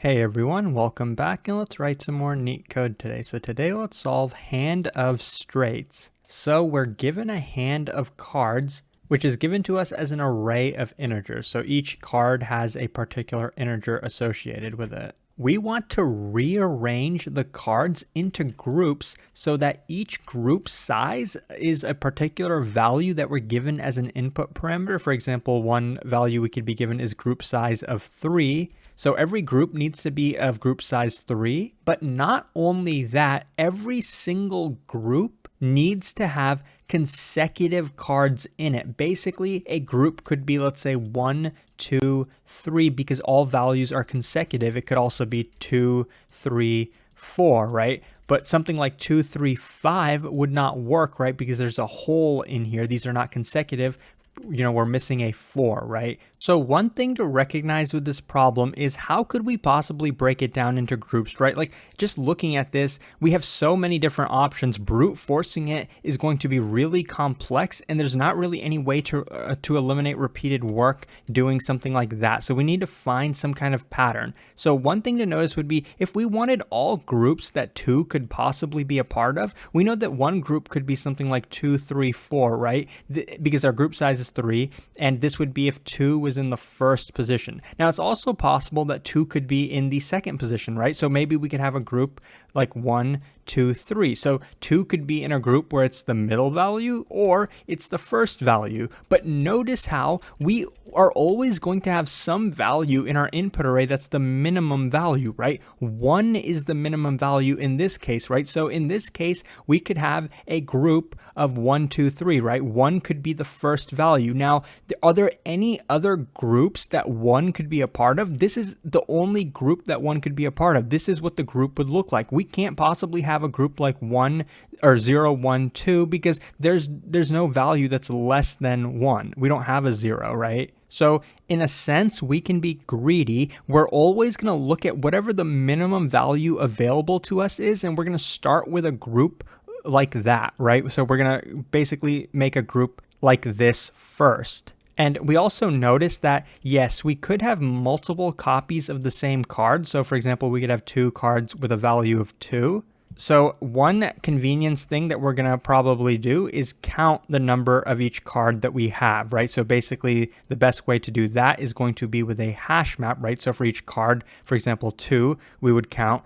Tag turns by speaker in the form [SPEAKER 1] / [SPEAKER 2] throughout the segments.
[SPEAKER 1] Hey everyone, welcome back and let's write some more neat code today. So today let's solve hand of straights. So we're given a hand of cards, which is given to us as an array of integers. So each card has a particular integer associated with it. We want to rearrange the cards into groups so that each group size is a particular value that we're given as an input parameter. For example, one value we could be given is group size of 3. So every group needs to be of group size 3, but not only that, every single group needs to have consecutive cards in it. Basically, a group could be, let's say, 1, 2, 3, because all values are consecutive. It could also be 2, 3, 4, right? But something like 2, 3, 5 would not work, right? Because there's a hole in here. These are not consecutive. We're missing a 4, right? So one thing to recognize with this problem is how could we possibly break it down into groups, right? Like just looking at this, we have so many different options. Brute forcing it is going to be really complex, and there's not really any way to eliminate repeated work doing something like that. So we need to find some kind of pattern. So one thing to notice would be if we wanted all groups that 2 could possibly be a part of, we know that one group could be something like 2, 3, 4, right? Because our group size is 3, and this would be if 2 was in the first position. Now it's also possible that 2 could be in the second position, right? So maybe we could have a group like 1, 2, 3. So 2 could be in a group where it's the middle value or it's the first value. But notice how we are always going to have some value in our input array that's the minimum value, right? 1 is the minimum value in this case, right? So in this case, we could have a group of 1, 2, 3, right? 1 could be the first value. Now, are there any other groups that 1 could be a part of? This is the only group that 1 could be a part of. This is what the group would look like. We can't possibly have a group like 1 or 0, 1, 2 because there's no value that's less than 1. We don't have a 0, right? So in a sense, we can be greedy. We're always going to look at whatever the minimum value available to us is, and we're going to start with a group like that, right? So we're going to basically make a group like this first. And we also notice that, yes, we could have multiple copies of the same card. So for example, we could have 2 cards with a value of 2. So one convenience thing that we're going to probably do is count the number of each card that we have, right? So basically the best way to do that is going to be with a hash map, right? So for each card, for example, 2, we would count,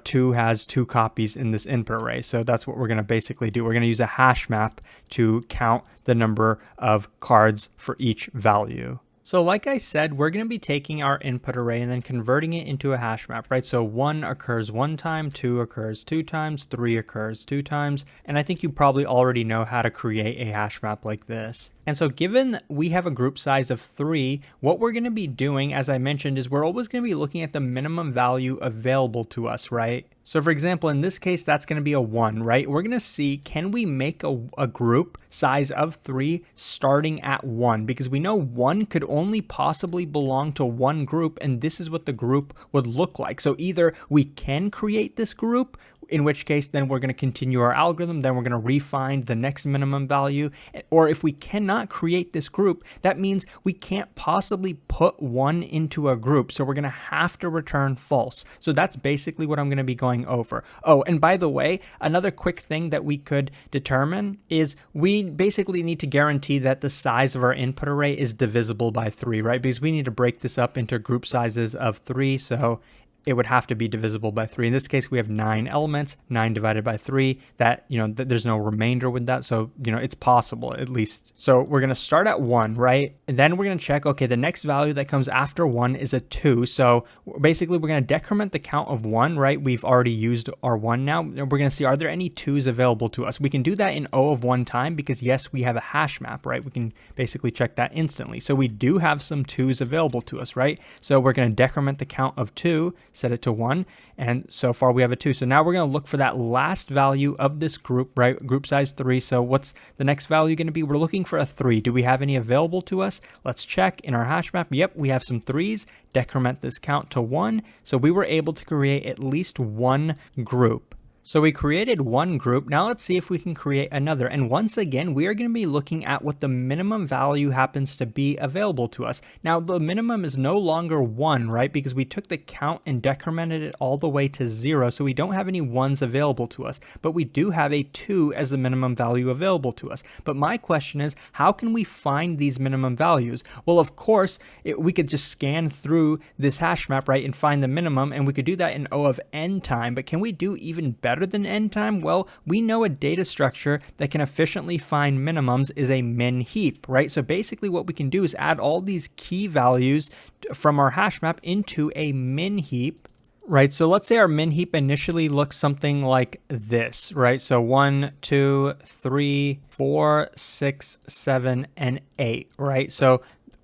[SPEAKER 1] 2 has 2 copies in this input array. So that's what we're going to basically do. We're going to use a hash map to count the number of cards for each value. So like I said, we're going to be taking our input array and then converting it into a hash map, right? So 1 occurs 1 time, 2 occurs 2 times, 3 occurs 2 times. And I think you probably already know how to create a hash map like this. And so given we have a group size of 3, what we're going to be doing, as I mentioned, is we're always going to be looking at the minimum value available to us, right? So for example, in this case, that's going to be a 1, right? We're going to see, can we make a group size of 3 starting at 1? Because we know 1 could only possibly belong to one group, and this is what the group would look like. So either we can create this group, in which case then we're going to continue our algorithm, then we're going to refine the next minimum value. Or if we cannot create this group, that means we can't possibly put 1 into a group. So we're going to have to return false. So that's basically what I'm going to be going over. Oh, and by the way, another quick thing that we could determine is we basically need to guarantee that the size of our input array is divisible by 3, right? Because we need to break this up into group sizes of 3. So it would have to be divisible by 3. In this case, we have 9 elements, 9 divided by 3. That, there's no remainder with that. So, it's possible at least. So we're going to start at 1, right? And then we're going to check, okay, the next value that comes after 1 is a 2. So basically, we're going to decrement the count of 1, right? We've already used our 1 now. And we're going to see, are there any 2s available to us? We can do that in O of 1 time because, yes, we have a hash map, right? We can basically check that instantly. So we do have some 2s available to us, right? So we're going to decrement the count of 2, set it to 1, and so far we have a 2. So now we're going to look for that last value of this group, right? Group size 3. So what's the next value going to be? We're looking for a 3. Do we have any available to us? Let's check in our hash map. Yep, we have some 3s. Decrement this count to 1. So we were able to create at least one group. So we created one group. Now let's see if we can create another. And once again, we are going to be looking at what the minimum value happens to be available to us. Now the minimum is no longer 1, right? Because we took the count and decremented it all the way to 0. So we don't have any 1s available to us, but we do have a 2 as the minimum value available to us. But my question is, how can we find these minimum values? Well, of course, we could just scan through this hash map, right, and find the minimum, and we could do that in O of n time. But can we do even better than n time? Well, we know a data structure that can efficiently find minimums is a min heap, right? So basically what we can do is add all these key values from our hash map into a min heap, right? So let's say our min heap initially looks something like this, right? So 1, 2, 3, 4, 6, 7, and 8, right? So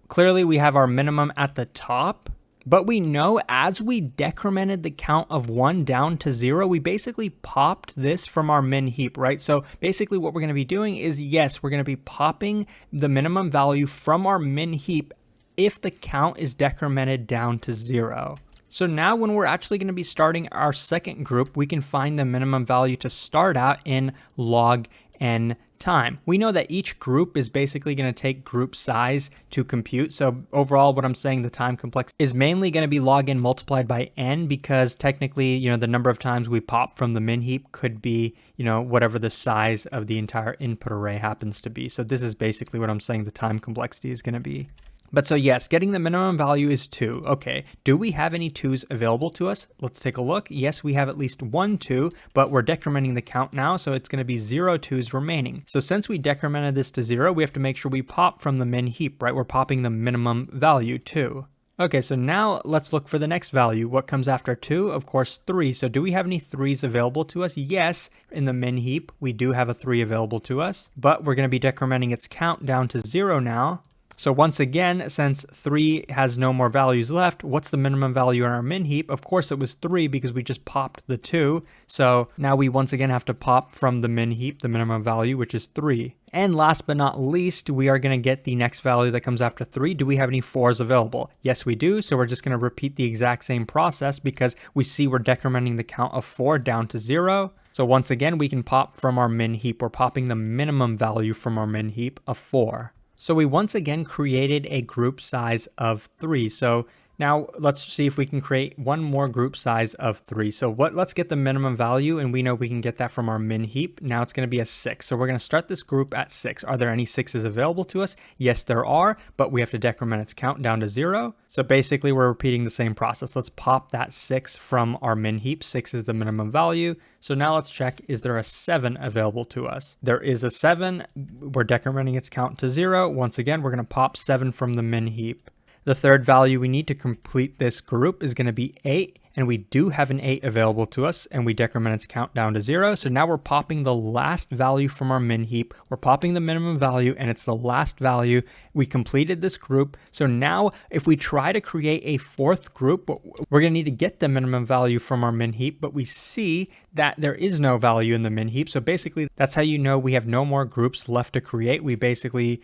[SPEAKER 1] clearly we have our minimum at the top. But we know as we decremented the count of 1 down to 0, we basically popped this from our min heap, right? So basically what we're going to be doing is, yes, we're going to be popping the minimum value from our min heap if the count is decremented down to 0. So now when we're actually going to be starting our second group, we can find the minimum value to start out in log n time. We know that each group is basically going to take group size to compute. So overall, what I'm saying, the time complexity is mainly going to be log n multiplied by n, because technically, the number of times we pop from the min heap could be, whatever the size of the entire input array happens to be. So this is basically what I'm saying the time complexity is going to be. But so yes, getting the minimum value is 2. Okay, do we have any 2s available to us? Let's take a look. Yes, we have at least 1 2, but we're decrementing the count now, so it's going to be 0 2s remaining. So since we decremented this to 0, we have to make sure we pop from the min heap, right? We're popping the minimum value 2. Okay, so now let's look for the next value. What comes after 2? Of course, 3. So do we have any 3s available to us? Yes, in the min heap, we do have a 3 available to us, but we're going to be decrementing its count down to 0 now. So once again, since 3 has no more values left, what's the minimum value in our min heap? Of course it was 3 because we just popped the 2. So now we once again have to pop from the min heap the minimum value, which is 3. And last but not least, we are going to get the next value that comes after 3. Do we have any 4s available? Yes, we do. So we're just going to repeat the exact same process because we see we're decrementing the count of 4 down to 0. So once again, we can pop from our min heap. We're popping the minimum value from our min heap of 4. So we once again created a group size of 3. So now let's see if we can create one more group size of 3. So let's get the minimum value, and we know we can get that from our min heap. Now it's going to be a 6. So we're going to start this group at 6. Are there any 6s available to us? Yes, there are, but we have to decrement its count down to 0. So basically we're repeating the same process. Let's pop that 6 from our min heap. 6 is the minimum value. So now let's check, is there a 7 available to us? There is a 7. We're decrementing its count to 0. Once again, we're going to pop 7 from the min heap. The third value we need to complete this group is going to be 8, and we do have an 8 available to us, and we decrement its count down to 0. So now we're popping the last value from our min heap. We're popping the minimum value, and it's the last value. We completed this group. So now if we try to create a fourth group, we're going to need to get the minimum value from our min heap, but we see that there is no value in the min heap. So basically that's how you know we have no more groups left to create. We basically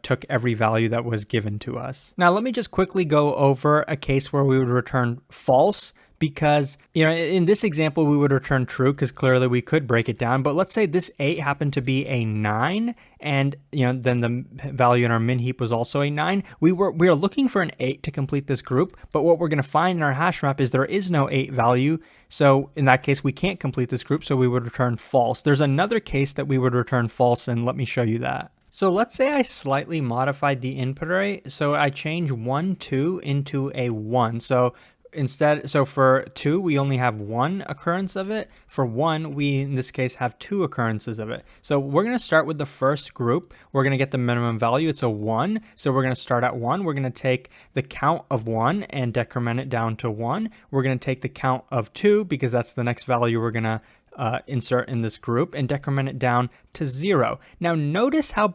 [SPEAKER 1] took every value that was given to us. Now, let me just quickly go over a case where we would return false, because, in this example, we would return true because clearly we could break it down. But let's say this 8 happened to be a 9, and, then the value in our min heap was also a 9. We are looking for an 8 to complete this group, but what we're going to find in our hash map is there is no 8 value. So in that case, we can't complete this group, so we would return false. There's another case that we would return false, and let me show you that. So let's say I slightly modified the input array. So I change 1, 2 into a 1. So for 2, we only have 1 occurrence of it. For 1, we, in this case, have 2 occurrences of it. So we're going to start with the first group. We're going to get the minimum value. It's a 1. So we're going to start at 1. We're going to take the count of 1 and decrement it down to 1. We're going to take the count of 2 because that's the next value we're going to insert in this group, and decrement it down to 0. Now notice how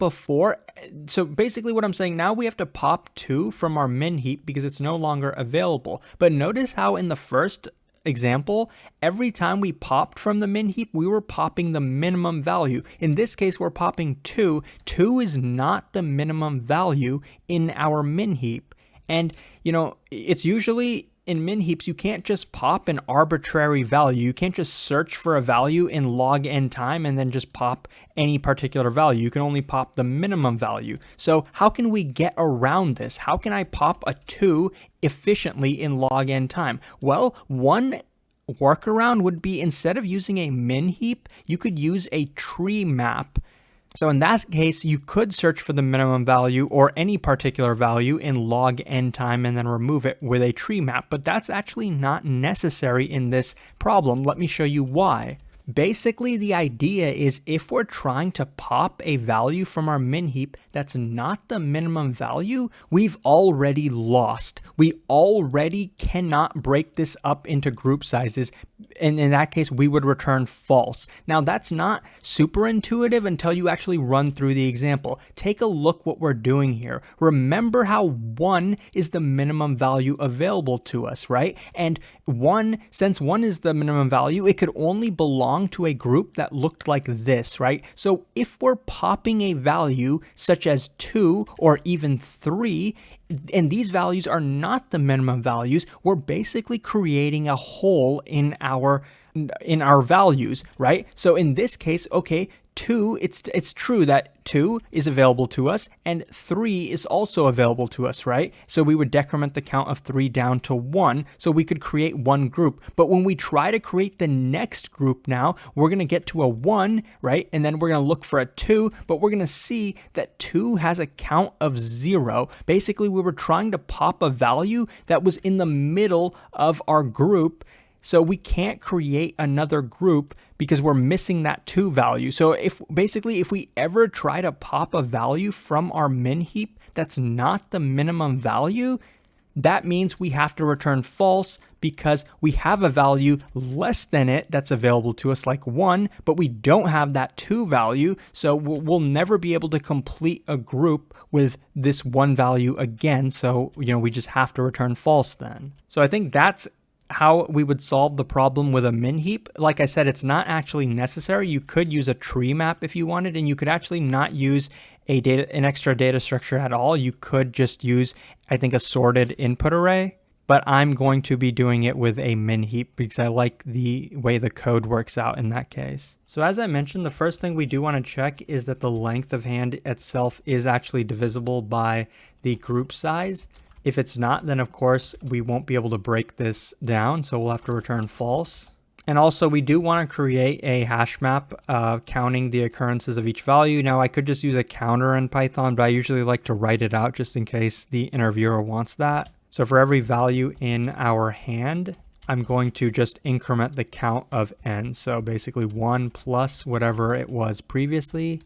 [SPEAKER 1] so basically what I'm saying, now we have to pop 2 from our min heap because it's no longer available. But notice how in the first example, every time we popped from the min heap, we were popping the minimum value. In this case, we're popping 2. 2 is not the minimum value in our min heap. And, it's usually in min heaps, you can't just pop an arbitrary value. You can't just search for a value in log n time and then just pop any particular value. You can only pop the minimum value. So how can we get around this? How can I pop a 2 efficiently in log n time? Well, one workaround would be, instead of using a min heap, you could use a tree map. So in that case, you could search for the minimum value or any particular value in log n time and then remove it with a tree map. But that's actually not necessary in this problem. Let me show you why. Basically, the idea is if we're trying to pop a value from our min heap that's not the minimum value, we've already lost. We already cannot break this up into group sizes. And in that case, we would return false. Now, that's not super intuitive until you actually run through the example. Take a look what we're doing here. Remember how 1 is the minimum value available to us, right? And since 1 is the minimum value, it could only belong to a group that looked like this, right? So if we're popping a value such as 2 or even 3, and these values are not the minimum values, we're basically creating a hole in our values, right? So in this case, okay, 2, it's true that 2 is available to us and 3 is also available to us, right? So we would decrement the count of 3 down to 1, so we could create one group. But when we try to create the next group now, we're going to get to a 1, right? And then we're going to look for a 2, but we're going to see that 2 has a count of 0. Basically, we were trying to pop a value that was in the middle of our group, so we can't create another group because we're missing that 2 value. So if we ever try to pop a value from our min heap that's not the minimum value, that means we have to return false because we have a value less than it that's available to us, like 1, but we don't have that 2 value. So we'll never be able to complete a group with this 1 value again. So, we just have to return false then. So I think that's how we would solve the problem with a min heap. Like I said, it's not actually necessary. You could use a tree map if you wanted, and you could actually not use an extra data structure at all. You could just use, I think, a sorted input array, but I'm going to be doing it with a min heap because I like the way the code works out in that case. So as I mentioned, the first thing we do want to check is that the length of hand itself is actually divisible by the group size. If it's not, then of course we won't be able to break this down, so we'll have to return false. And also we do want to create a hash map counting the occurrences of each value. Now I could just use a counter in Python, but I usually like to write it out just in case the interviewer wants that. So for every value in our hand, I'm going to just increment the count of n. So basically 1 plus whatever it was previously.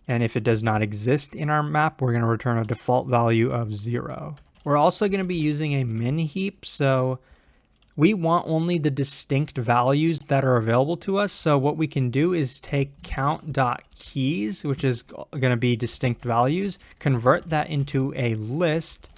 [SPEAKER 1] And if it does not exist in our map, we're going to return a default value of 0. We're also going to be using a min heap, so we want only the distinct values that are available to us. So what we can do is take count.keys, which is going to be distinct values, convert that into a list,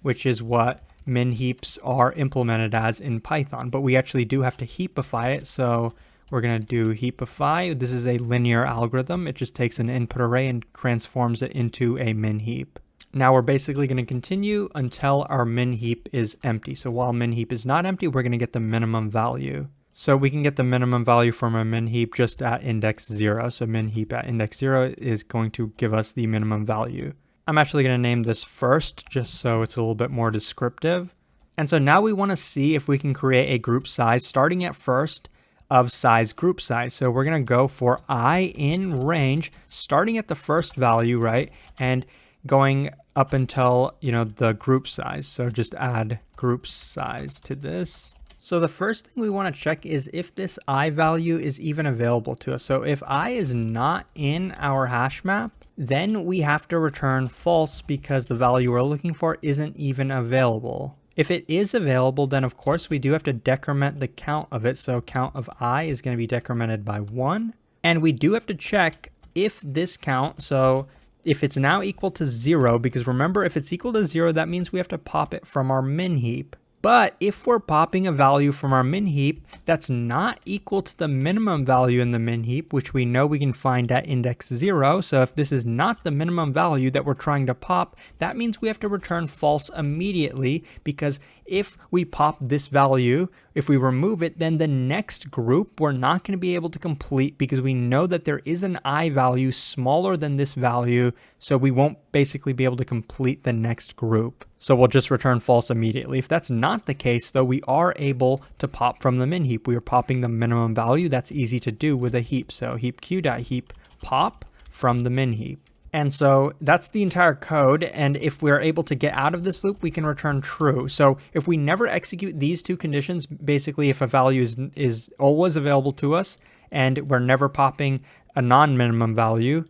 [SPEAKER 1] which is what min heaps are implemented as in Python. But we actually do have to heapify it, so we're going to do heapify. This is a linear algorithm. It just takes an input array and transforms it into a min heap. Now we're basically going to continue until our min heap is empty. So while min heap is not empty, we're going to get the minimum value. So we can get the minimum value from a min heap just at index 0. So min heap at index 0 is going to give us the minimum value. I'm actually going to name this first just so it's a little bit more descriptive. And so now we want to see if we can create a group size starting at first of size group size. So we're going to go for I in range starting at the first value, right? And going up until, the group size. So just add group size to this. So the first thing we want to check is if this I value is even available to us. So if I is not in our hash map, then we have to return false because the value we're looking for isn't even available. If it is available, then of course we do have to decrement the count of it. So count of I is going to be decremented by 1. And we do have to check if this count, so if it's now equal to 0, because remember, if it's equal to 0, that means we have to pop it from our min heap. But if we're popping a value from our min heap that's not equal to the minimum value in the min heap, which we know we can find at index 0, so if this is not the minimum value that we're trying to pop, that means we have to return false immediately, because if we pop this value, if we remove it, then the next group we're not going to be able to complete, because we know that there is an I value smaller than this value, so we won't basically be able to complete the next group. So we'll just return false immediately. If that's not the case, though, we are able to pop from the min heap. We are popping the minimum value. That's easy to do with a heap. So heap q.heap pop from the min heap. And so that's the entire code. And if we're able to get out of this loop, we can return true. So if we never execute these two conditions, basically if a value is always available to us and we're never popping a non-minimum value,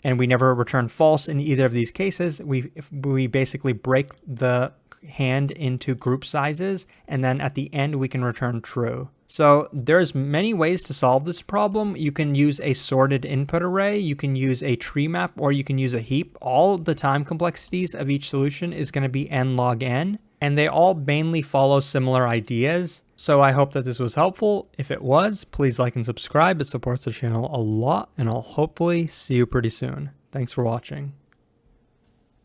[SPEAKER 1] and we never return false in either of these cases, we basically break the hand into group sizes, and then at the end we can return true. So there's many ways to solve this problem. You can use a sorted input array, you can use a tree map, or you can use a heap. All the time complexities of each solution is going to be n log n, and they all mainly follow similar ideas. So I hope that this was helpful. If it was, please like and subscribe. It supports the channel a lot, and I'll hopefully see you pretty soon. Thanks for watching.